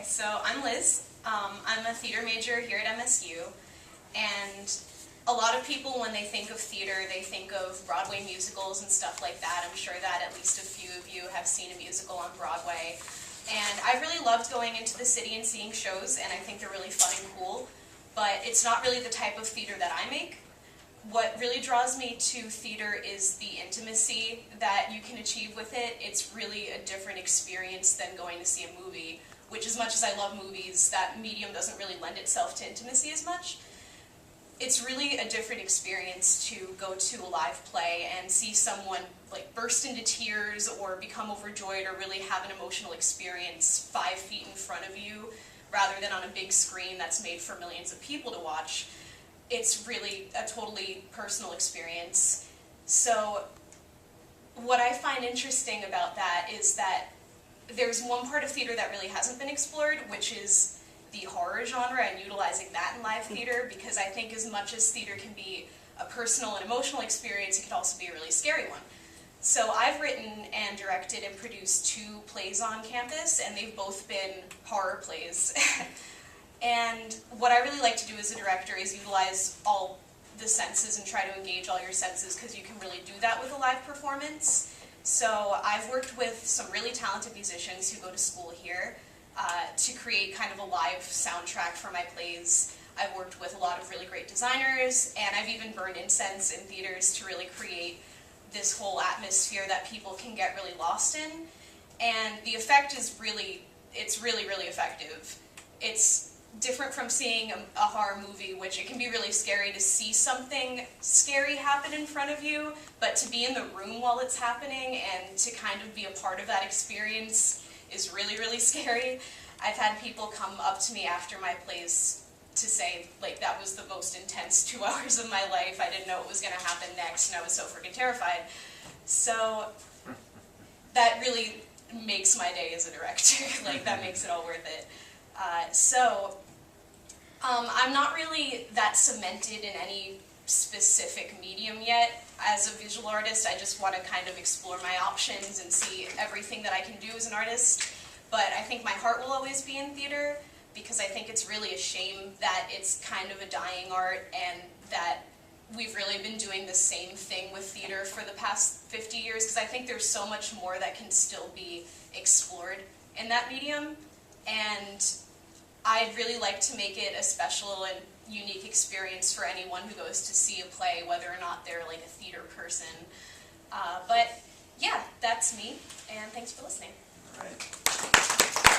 so I'm Liz. I'm a theater major here at MSU, and a lot of people, when they think of theater, they think of Broadway musicals and stuff like that. I'm sure that at least a few of you have seen a musical on Broadway. And I really loved going into the city and seeing shows, and I think they're really fun and cool, but it's not really the type of theater that I make. What really draws me to theater is the intimacy that you can achieve with it. It's really a different experience than going to see a movie, which, as much as I love movies, that medium doesn't really lend itself to intimacy as much. It's really a different experience to go to a live play and see someone like burst into tears or become overjoyed or really have an emotional experience 5 feet in front of you, rather than on a big screen that's made for millions of people to watch. It's really a totally personal experience. So what I find interesting about that is that there's one part of theater that really hasn't been explored, which is the horror genre and utilizing that in live theater, because I think as much as theater can be a personal and emotional experience, it can also be a really scary one. So I've written and directed and produced 2 plays on campus, and they've both been horror plays. And what I really like to do as a director is utilize all the senses and try to engage all your senses, because you can really do that with a live performance. So I've worked with some really talented musicians who go to school here to create kind of a live soundtrack for my plays. I've worked with a lot of really great designers, and I've even burned incense in theaters to really create this whole atmosphere that people can get really lost in. And the effect is really effective. It's different from seeing a horror movie, which it can be really scary to see something scary happen in front of you, but to be in the room while it's happening and to kind of be a part of that experience is really scary. I've had people come up to me after my plays to say, like, that was the most intense 2 hours of my life. I didn't know what was going to happen next, and I was so freaking terrified. So that really makes my day as a director. Like, that makes it all worth it. I'm not really that cemented in any specific medium yet. As a visual artist, I just want to kind of explore my options and see everything that I can do as an artist. But I think my heart will always be in theater, because I think it's really a shame that it's kind of a dying art and that we've really been doing the same thing with theater for the past 50 years, because I think there's so much more that can still be explored in that medium. And I'd really like to make it a special and unique experience for anyone who goes to see a play, whether or not they're like a theater person. But yeah, that's me, and thanks for listening. All right.